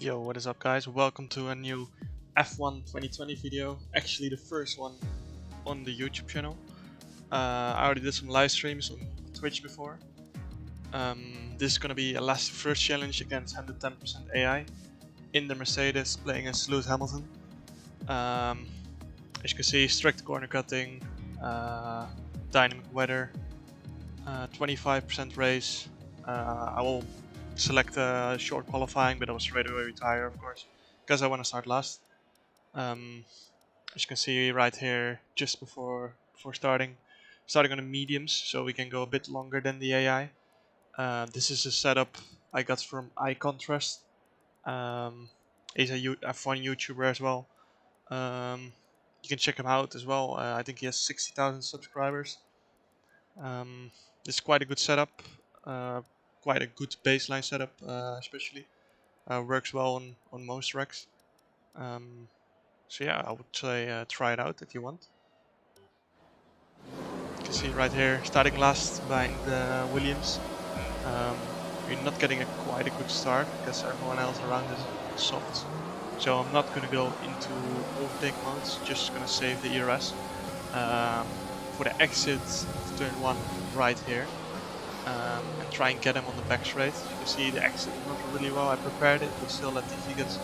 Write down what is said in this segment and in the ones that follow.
Yo, what is up guys? Welcome to a new F1 2020 video. Actually the first one on the YouTube channel. I already did some live streams on Twitch before. This is gonna be a last first challenge against 110% AI in the Mercedes playing as Lewis Hamilton. As you can see, strict corner cutting, dynamic weather, 25% race. I will select short qualifying, but I will straight away retire, of course, because I want to start last. As you can see right here, just before starting on the mediums, so we can go a bit longer than the AI. This is a setup I got from Eye Contrast. He's a F1 YouTuber as well. You can check him out as well. I think he has 60,000 subscribers. This is quite a good setup. Quite a good baseline setup, especially. Works well on most racks. So yeah, I would say try it out if you want. You can see right here, starting last behind Williams. You're not getting quite a good start because everyone else around is soft. So I'm not going to go into overtake modes, just going to save the ERS. For the exit of turn 1 right here. And try and get him on the back straight. You can see the exit not really well. I prepared it, but still Latifi gets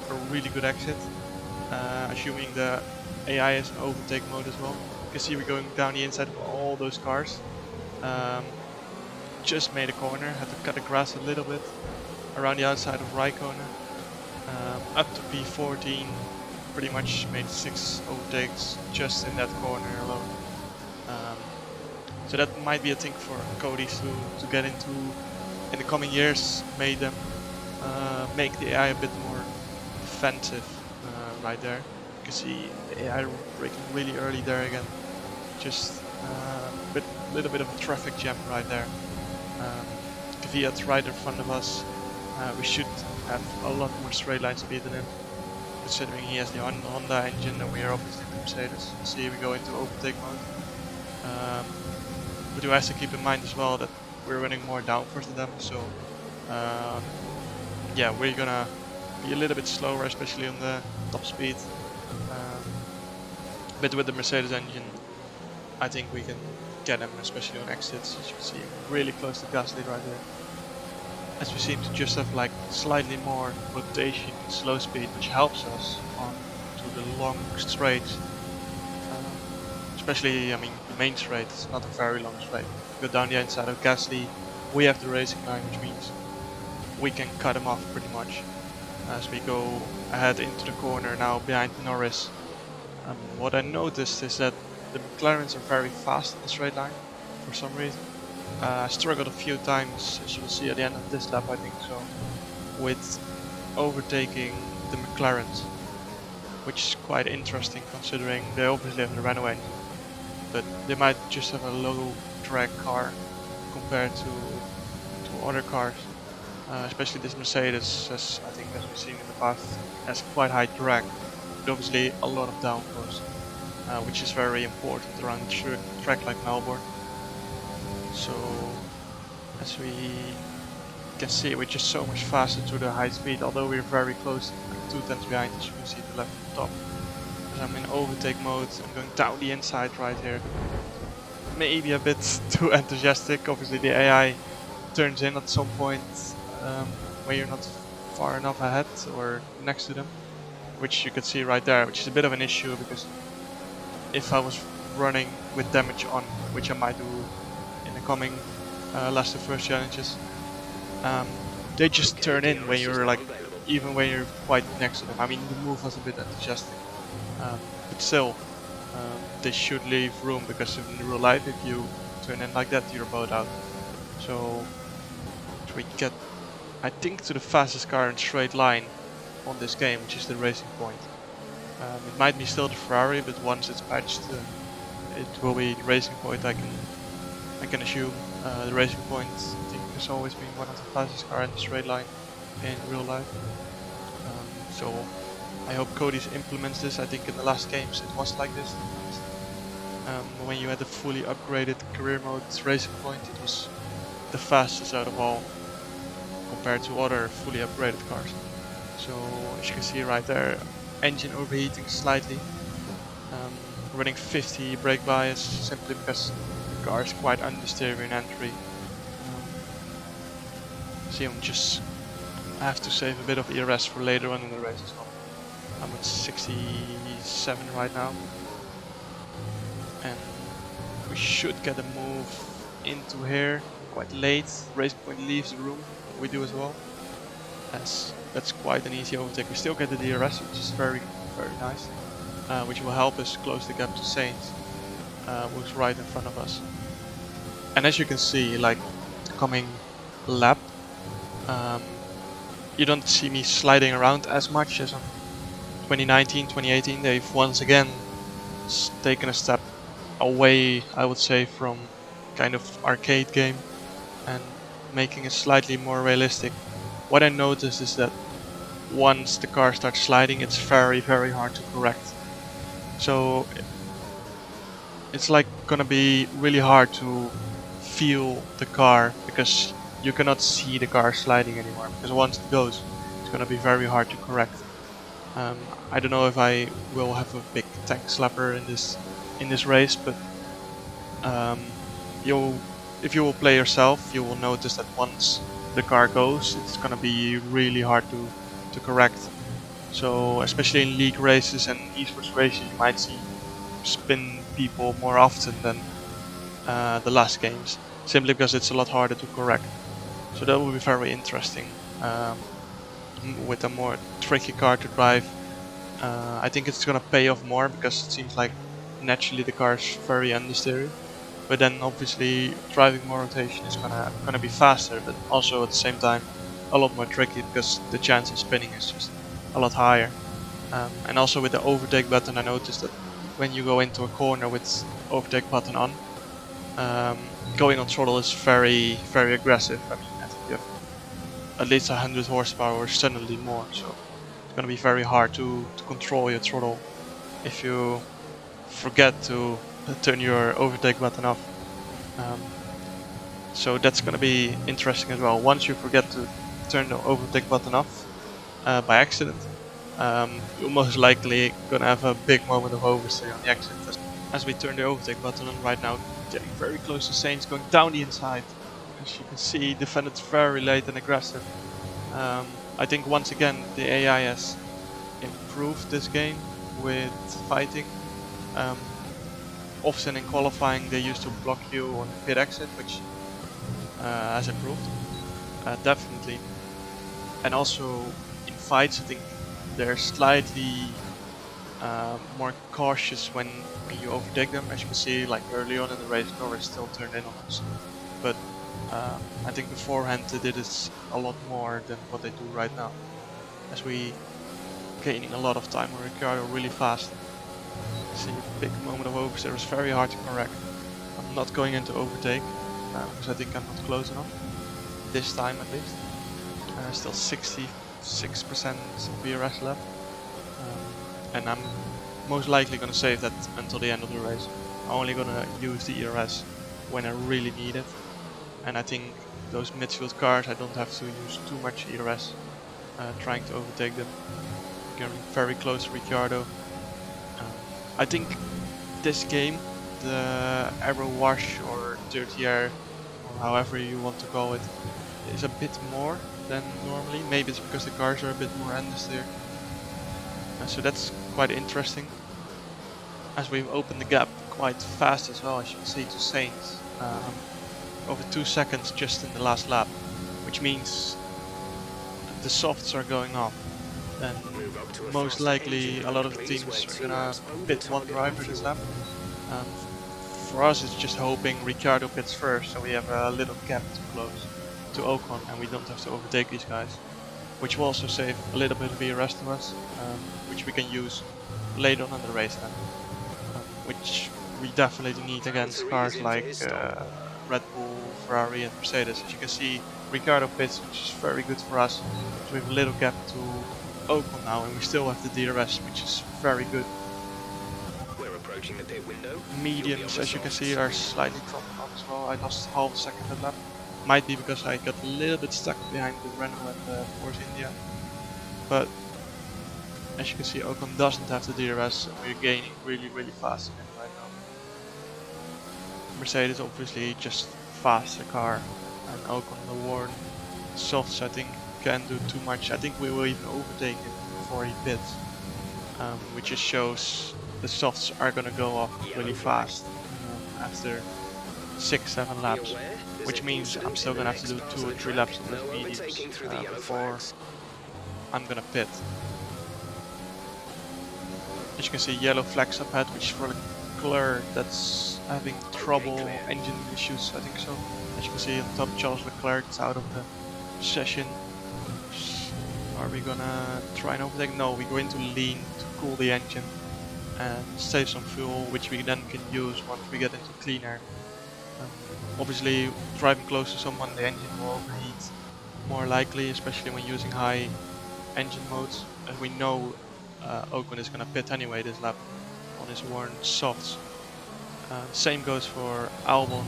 a really good exit. Assuming the AI is in overtake mode as well. You can see we're going down the inside of all those cars. Just made a corner, had to cut the grass a little bit around the outside of Raikkonen. Up to P14, pretty much made 6 overtakes just in that corner alone. So that might be a thing for Cody's to get into in the coming years. Make the AI a bit more defensive right there. You can see the AI braking really early there again. Just a little bit of a traffic jam right there. Kvyat's right in front of us. We should have a lot more straight line speed than him, considering he has the Honda engine and we are obviously the Mercedes. See, we go into overtake mode. But you have to keep in mind as well that we're running more downforce than them, so yeah, we're gonna be a little bit slower, especially on the top speed. But with the Mercedes engine, I think we can get him, especially on exits. As you can see, really close to Gasly right there. As we seem to just have like slightly more rotation, slow speed, which helps us on to the long straights. Especially, I mean, the main straight, it's not a very long straight. Go down the inside of Gasly, we have the racing line, which means we can cut him off pretty much. As we go ahead into the corner now behind Norris. What I noticed is that the McLarens are very fast in the straight line, for some reason. I struggled a few times, as you will see at the end of this lap, I think so, with overtaking the McLarens. Which is quite interesting considering they obviously have the runaway. But they might just have a low drag car compared to other cars. Especially this Mercedes, as I think as we've seen in the past, has quite high drag, but obviously a lot of downforce, which is very important around a track like Melbourne. So as we can see, we're just so much faster to the high speed, although we're very close, 2 tenths behind, as you can see to the left at the top. I'm in overtake mode, I'm going down the inside right here. Maybe a bit too enthusiastic. Obviously the AI turns in at some point when you're not far enough ahead or next to them, which you can see right there, which is a bit of an issue because if I was running with damage on, which I might do in the coming last of first challenges, they just turn in when you're like, even when you're quite next to them. I mean, the move was a bit enthusiastic. But still, they should leave room because in real life, if you turn in like that, you're both out. So we get, I think, to the fastest car in straight line on this game, which is the Racing Point. It might be still the Ferrari, but once it's patched, it will be the Racing Point. I can assume the Racing Point, I think, has always been one of the fastest cars in the straight line in real life. So I hope Cody's implements this. I think in the last games it was like this. When you had a fully upgraded career mode Racing Point, it was the fastest out of all compared to other fully upgraded cars. So as you can see right there, engine overheating slightly. Running 50 brake bias simply because the car is quite understeer in entry. See, I have to save a bit of ERS for later on in the race as well. I'm at 67 right now, and we should get a move into here quite late. Race point leaves the room, we do as well. That's quite an easy overtake. We still get the DRS, which is very nice, which will help us close the gap to Saints, who's right in front of us. And as you can see, like coming lap, you don't see me sliding around as much as on 2019, 2018. They've once again taken a step away, I would say, from kind of arcade game and making it slightly more realistic. What I noticed is that once the car starts sliding, it's very hard to correct. So it's like gonna be really hard to feel the car because you cannot see the car sliding anymore, because once it goes, it's gonna be very hard to correct. I don't know if I will have a big tank slapper in this race, but if you will play yourself, you will notice that once the car goes, it's gonna be really hard to correct. So especially in league races and esports races, you might see spin people more often than the last games, simply because it's a lot harder to correct. So that will be very interesting. With a more tricky car to drive, I think it's gonna pay off more, because it seems like naturally the car is very understeery. But then obviously driving more rotation is gonna be faster, but also at the same time a lot more tricky, because the chance of spinning is just a lot higher. And also with the overtake button, I noticed that when you go into a corner with overtake button on, going on throttle is very aggressive. I mean, I think you have at least 100 horsepower or suddenly more, so it's gonna be very hard to control your throttle if you forget to turn your overtake button off. So that's gonna be interesting as well. Once you forget to turn the overtake button off by accident, you're most likely gonna have a big moment of oversteer on the exit. As we turn the overtake button on right now, getting very close to Saints, going down the inside. As you can see, defended very late and aggressive. I think once again the AI has improved this game with fighting. Often in qualifying they used to block you on the pit exit, which has improved, definitely. And also in fights, I think they're slightly more cautious when you overtake them. As you can see, like early on in the race, Norris still turned in on us, but I think beforehand they did it a lot more than what they do right now, as we gaining a lot of time on Ricciardo really fast. See a big moment of oversteer, is very hard to correct. I'm not going into overtake because I think I'm not close enough this time, at least. Still 66% BRS left, and I'm most likely gonna save that until the end of the race. I'm only gonna use the ERS when I really need it, and I think those midfield cars I don't have to use too much ERS trying to overtake them. Getting very close to Ricciardo. I think this game, the aero wash or dirty air, or however you want to call it, is a bit more than normally. Maybe it's because the cars are a bit more understeer. So that's quite interesting, as we've opened the gap quite fast as well, as you can see, to Saints. Over 2 seconds just in the last lap, which means the softs are going off. And most likely a lot of the teams are gonna pit one driver this lap. For us it's just hoping Ricciardo pits first, so we have a little gap to close to Ocon and we don't have to overtake these guys, which will also save a little bit of ERS to us, which we can use later on in the race then, which we definitely need against cars like Red Bull, Ferrari and Mercedes. As you can see, Ricciardo pits, which is very good for us, so we have a little gap to Ocon now, and we still have the DRS, which is very good. We're approaching the pit window. Mediums, as you can see, are slightly dropping off as well. I lost half a second that lap. Might be because I got a little bit stuck behind the Renault at Force India. but as you can see, Ocon doesn't have the DRS, and we're gaining really fast again right now. Mercedes obviously just faster car, and Ocon the worn softs I think can do too much. I think we will even overtake him before he pits, which just shows the softs are gonna go off really fast after 6-7 laps, which means I'm still gonna have to do 2 or 3 laps on this mediums before I'm gonna pit. As you can see, yellow flags up ahead, which is for Leclerc that's having trouble, engine issues, I think so. As you can see on top, Charles Leclerc is out of the session. Are we gonna try and overtake? No, we're going to lean to cool the engine and save some fuel, which we then can use once we get into clean air. Obviously, driving close to someone, the engine will overheat more likely, especially when using high engine modes. As we know, Ocon is gonna pit anyway this lap on his worn softs. Same goes for Albon,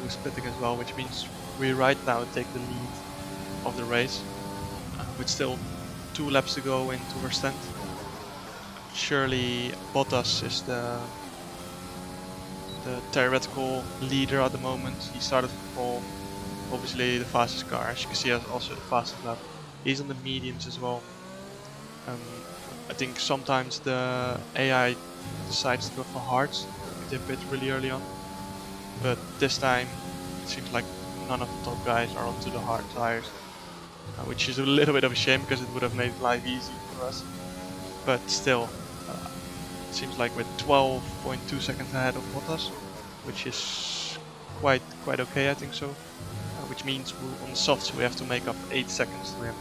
who's pitting as well, which means we right now take the lead of the race, with still 2 laps to go into Verstappen. Surely Bottas is the theoretical leader at the moment. He started from pole, obviously the fastest car, as you can see, also the fastest lap. He's on the mediums as well. I think sometimes the AI decides to go for hards if they pit really early on, but this time it seems like none of the top guys are onto the hard tires, which is a little bit of a shame because it would have made life easy for us. But still, it seems like we're 12.2 seconds ahead of Bottas, which is quite okay, I think so. Which means on the softs we have to make up 8 seconds to him,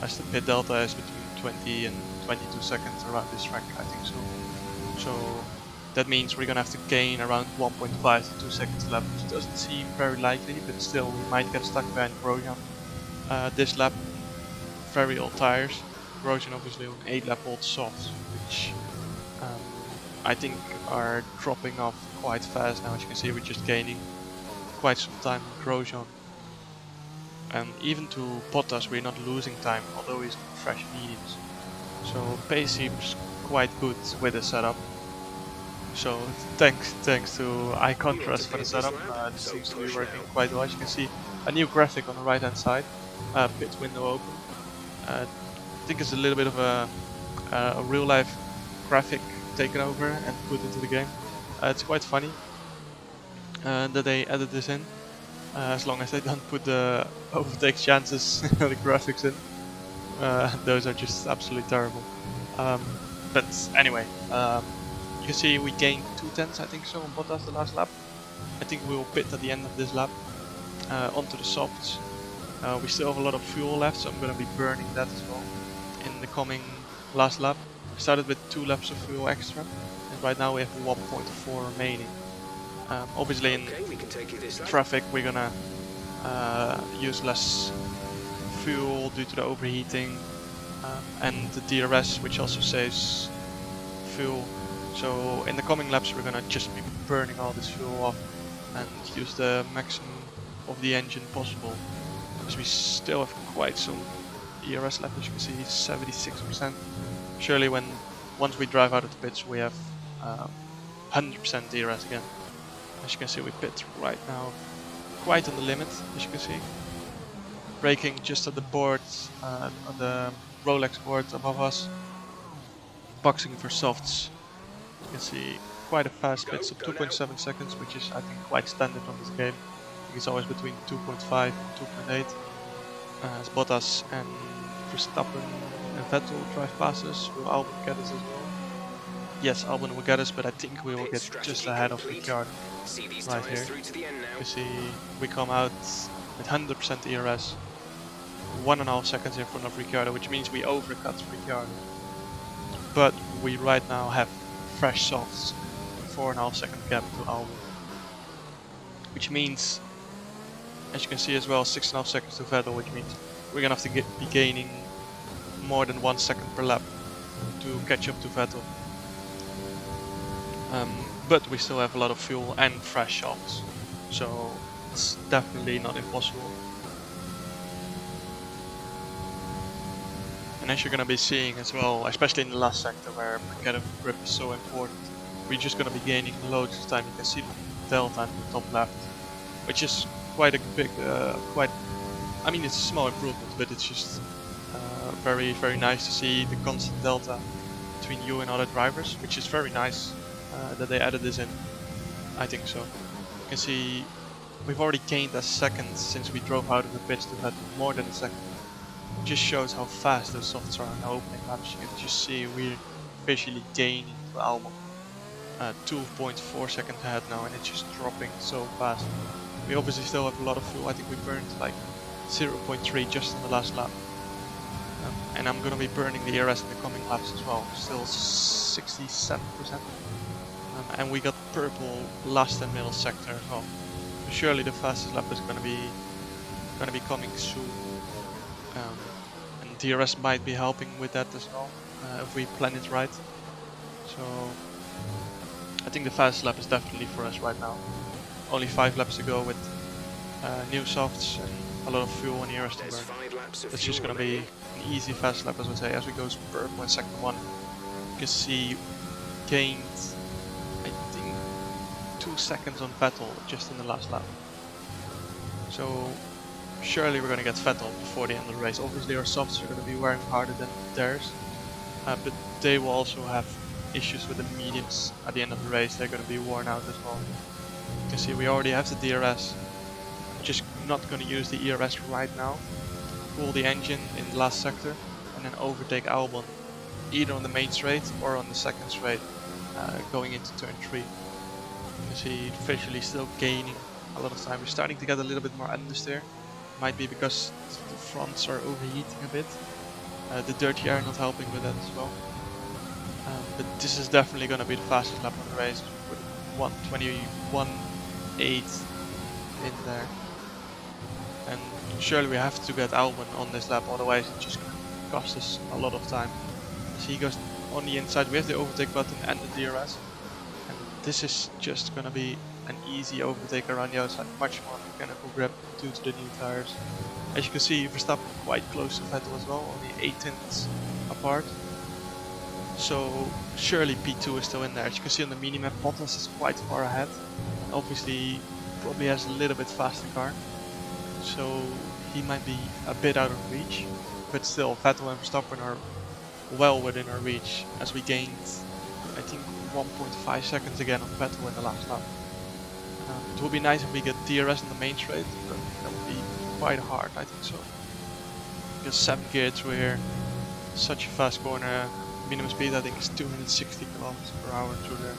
as the pit delta is between 20 and 22 seconds around this track, I think so. So that means we're gonna have to gain around 1.5 to 2 seconds lap, which doesn't seem very likely, but still we might get stuck behind Grosjean. This lap, very old tires. Grosjean obviously on 8 lap old softs, which I think are dropping off quite fast now. As you can see, we're just gaining quite some time on Grosjean. And even to Bottas we're not losing time, although he's on fresh mediums. So pace seems quite good with the setup. So thanks to Eye Contrast for the setup. It seems to be working quite well. As you can see, a new graphic on the right hand side, pit window open. I think it's a little bit of a real life graphic taken over and put into the game. It's quite funny that they added this in, as long as they don't put the overtake chances the graphics in. Those are just absolutely terrible. But anyway, you can see we gained 2/10, I think so, on Bottas the last lap. I think we will pit at the end of this lap onto the softs. We still have a lot of fuel left, so I'm going to be burning that as well in the coming last lap. We started with 2 laps of fuel extra, and right now we have 1.4 remaining. Obviously in traffic we're gonna use less fuel due to the overheating, and the DRS, which also saves fuel. So in the coming laps we're gonna just be burning all this fuel off and use the maximum of the engine possible, because we still have quite some ERS left. As you can see, 76%. Surely once we drive out of the pits we have 100% DRS again. As you can see, we pit right now quite on the limit, as you can see. Braking just at the board, on the Rolex board above us. Boxing for softs. You can see quite a fast pit, so 2.7 seconds, which is I think quite standard on this game. I think it's always between 2.5 and 2.8. As Bottas and Verstappen and Vettel drive past us, will Albon get us as well? Yes, Albon will get us, but I think we will get just ahead of Ricciardo. Right here. You see, we come out with 100% ERS, 1.5 seconds in front of Ricciardo, which means we overcut Ricciardo. But we right now have fresh softs, 4.5 second gap to Albon. Which means, as you can see as well, 6.5 seconds to Vettel, which means we're gonna have to be gaining more than 1 second per lap to catch up to Vettel. But we still have a lot of fuel and fresh softs, so it's definitely not impossible. And as you're going to be seeing as well, especially in the last sector where mechanical grip is so important, we're just going to be gaining loads of time. You can see the delta in the top left, which is quite a big, I mean it's a small improvement, but it's just very, very nice to see the constant delta between you and other drivers, which is very nice that they added this in. I think so. You can see we've already gained a second since we drove out of the pits to head more than a second. It just shows how fast those softs are in the opening laps. You can just see we're visually gaining to Albon. 2.4 seconds ahead now, and it's just dropping so fast. We obviously still have a lot of fuel. I think we burned like 0.3 just on the last lap. And I'm gonna be burning the ERS in the coming laps as well, still 67%. And we got purple last and middle sector as well. So surely the fastest lap is gonna be coming soon. And DRS might be helping with that as well, if we plan it right. So I think the fastest lap is definitely for us right now. Only 5 laps to go with new softs and a lot of fuel and ERS to burn. It's just gonna be an easy fast lap, as I say. As we go to purple in sector 1, you can see gained, I think, 2 seconds on Vettel just in the last lap. So surely we're gonna get Vettel before the end of the race. Obviously our softs are gonna be wearing harder than theirs, but they will also have issues with the mediums at the end of the race. They're gonna be worn out as well. You can see we already have the DRS. I'm just not gonna use the ERS right now. Cool the engine in the last sector and then overtake Albon either on the main straight or on the second straight going into turn 3. You can see visually still gaining a lot of time. We're starting to get a little bit more understeer. Might be because the fronts are overheating a bit. The dirty air not helping with that as well. But this is definitely going to be the fastest lap of the race with 1:21.8 in there. And surely we have to get Albon on this lap, otherwise it's just going to cost us a lot of time. As he goes on the inside, we have the overtake button and the DRS. And this is just going to be an easy overtake around the outside, much more mechanical grip due to the new tires. As you can see, Verstappen quite close to Vettel as well, only 0.8 apart. So surely P2 is still in there. As you can see on the mini-map, Bottas is quite far ahead. And obviously probably has a little bit faster car. So he might be a bit out of reach. But still, Vettel and Verstappen are well within our reach, as we gained, I think, 1.5 seconds again on Vettel in the last lap. It would be nice if we get DRS in the main straight, but that would be quite hard, I think so. Because 7 gear through here, such a fast corner, minimum speed I think is 260 kilometers per hour through there.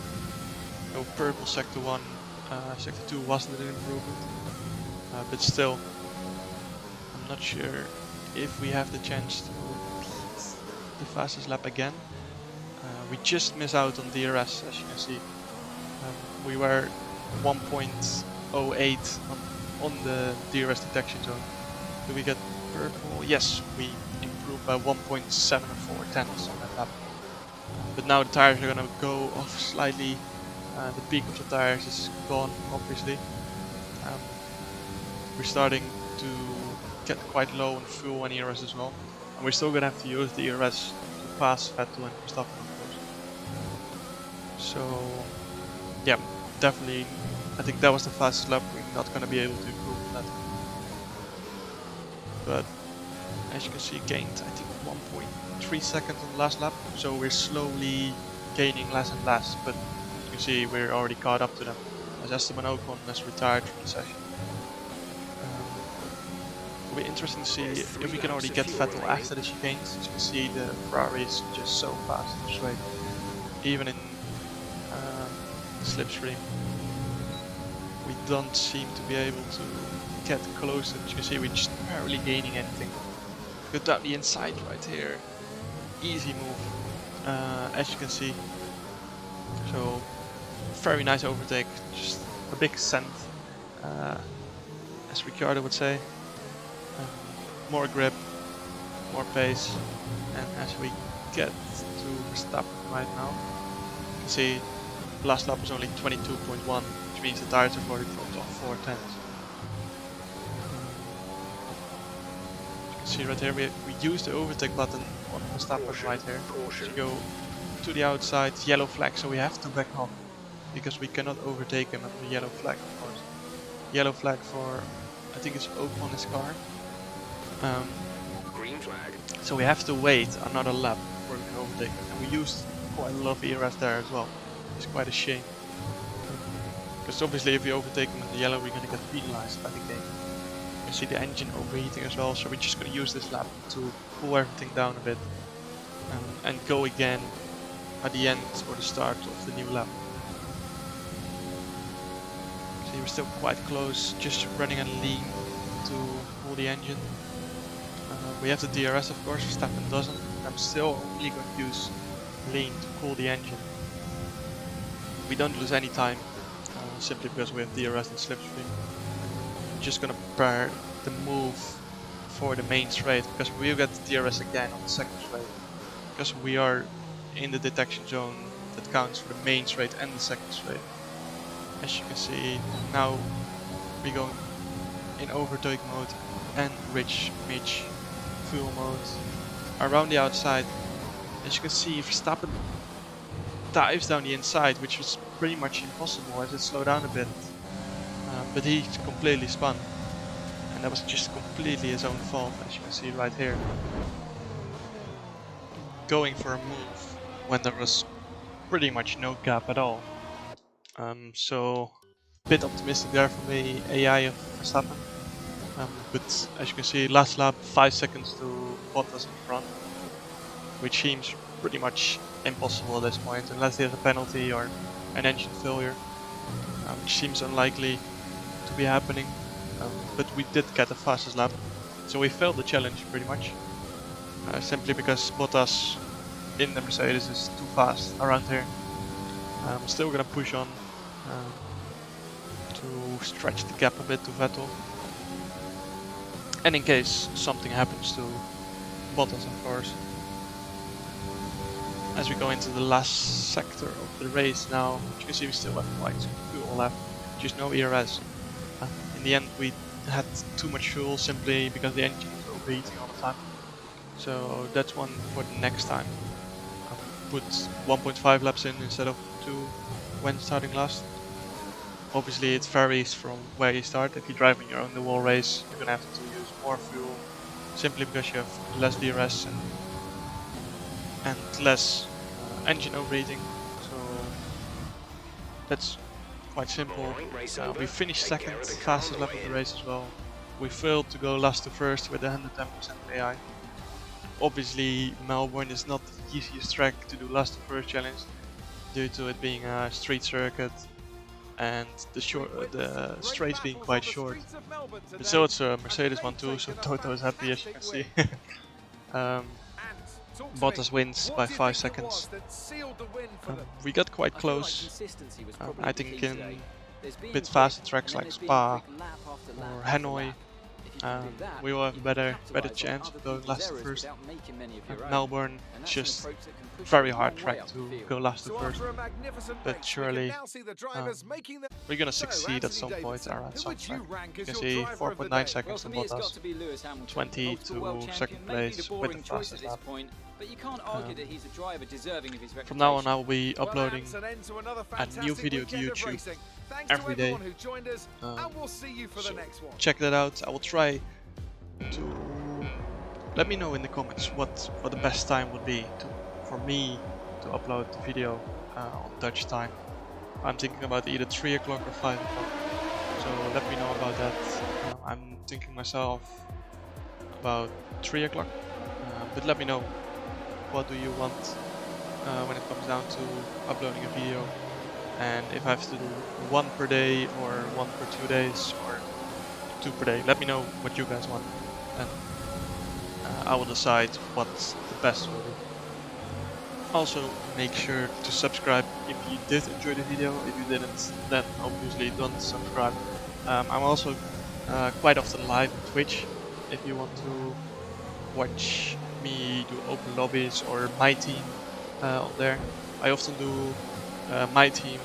So purple sector 1, sector 2 wasn't an improvement, but still, I'm not sure if we have the chance to repeat the fastest lap again. We just miss out on DRS, as you can see. We were 1.08 on the DRS detection zone. Do we get purple? Yes, we improved by 1.74 tenths on that lap. But now the tires are gonna go off slightly. The peak of the tires is gone, obviously. We're starting to get quite low on fuel and ERS as well. And we're still gonna have to use the ERS to pass Vettel and Verstappen, of course. So, yeah, definitely, I think that was the fastest lap. We're not gonna be able to improve on that. But as you can see, gained I think 1.3 seconds on the last lap. So we're slowly gaining less and less. But you can see we're already caught up to them, as Esteban Ocon has retired from the session. It'll be interesting to see if we can already get Vettel after the chicanes. As you can see, the Ferrari is just so fast and straight, even in slipstream. We don't seem to be able to get closer. As you can see, we're just barely gaining anything. Go down the inside right here. Easy move, as you can see. So, very nice overtake. Just a big ascent, as Ricciardo would say. More grip, more pace, and as we get to Verstappen right now, you can see last lap was only 22.1, which means the tires have already dropped off 4 tenths. You can See right here, we use the overtake button on Verstappen right here. Caution. To go to the outside, yellow flag, so we have to back off because we cannot overtake him under the yellow flag, of course. Yellow flag for, I think it's open on his car. Green flag. So we have to wait another lap before we can overtake him. And we used quite a lot of ERS there as well. It's quite a shame. Because obviously if we overtake him in the yellow, we're going to get penalized by the game. You see the engine overheating as well, so we're just going to use this lap to cool everything down a bit. And go again at the end or the start of the new lap. See, we're still quite close, just running on lean to cool the engine. We have the DRS, of course, Verstappen doesn't. I'm still only going to use lean to cool the engine. We don't lose any time, simply because we have DRS and slipstream. I'm just going to prepare the move for the main straight, because we will get the DRS again on the second straight. Because we are in the detection zone that counts for the main straight and the second straight. As you can see, now we're going in overtake mode and rich Mitch fuel mode around the outside. As you can see, Verstappen dives down the inside, which was pretty much impossible as it slowed down a bit. But he completely spun, and that was just completely his own fault, as you can see right here. Going for a move when there was pretty much no gap at all. So a bit optimistic there for me, AI of Verstappen. But as you can see, last lap 5 seconds to Bottas in front, which seems pretty much impossible at this point, unless there's a penalty or an engine failure, which seems unlikely to be happening. But we did get the fastest lap, so we failed the challenge pretty much, simply because Bottas in the Mercedes is too fast around here. I'm still gonna push on to stretch the gap a bit to Vettel. And in case something happens to Bottas, of course. As we go into the last sector of the race now, you can see we still have quite some fuel left, just no ERS. In the end we had too much fuel simply because the engine was overheating all the time. So that's one for the next time. Put 1.5 laps in instead of 2 when starting last. Obviously it varies from where you start. If you drive in your own wall race, you're gonna have to use more fuel, simply because you have less DRS and less engine overheating. So that's quite simple. We finished second, fastest lap of the race as well. We failed to go last to first with 110% AI. Obviously Melbourne is not the easiest track to do last to first challenge, due to it being a street circuit and the straights being quite short. But still, it's a Mercedes one too, so Toto is happy, as you can see. Bottas wins by 5 seconds. We got quite close. I think in a bit faster tracks like Spa or Hanoi, we will have a better chance of going last to first. Melbourne, just very hard track to go last to first, but surely we're gonna succeed at some point around some track. You can see 4.9 seconds to Bottas, 20 to second place with the fastest lap. From now on I will be uploading a new video to YouTube every day. So check that out. I will try to let me know in the comments what the best time would be for me to upload the video on Dutch time. I'm thinking about either 3 o'clock or 5 o'clock, so let me know about that. I'm thinking myself about 3 o'clock, but let me know what do you want when it comes down to uploading a video, and if I have to do 1 per day or 1 per 2 days or 2 per day. Let me know what you guys want, and I will decide what's the best will be. Also, make sure to subscribe if you did enjoy the video. If you didn't, then obviously don't subscribe. I'm also quite often live on Twitch if you want to watch me do open lobbies or my team on there. I often do my team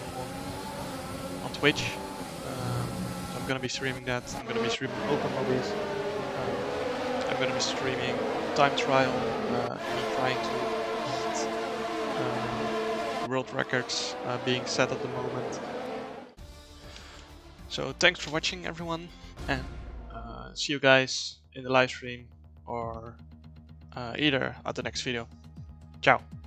on Twitch. I'm gonna be streaming that. I'm gonna be streaming open lobbies. I'm gonna be streaming time trial, me trying to beat world records being set at the moment. So thanks for watching everyone, and see you guys in the live stream or either at the next video. Ciao!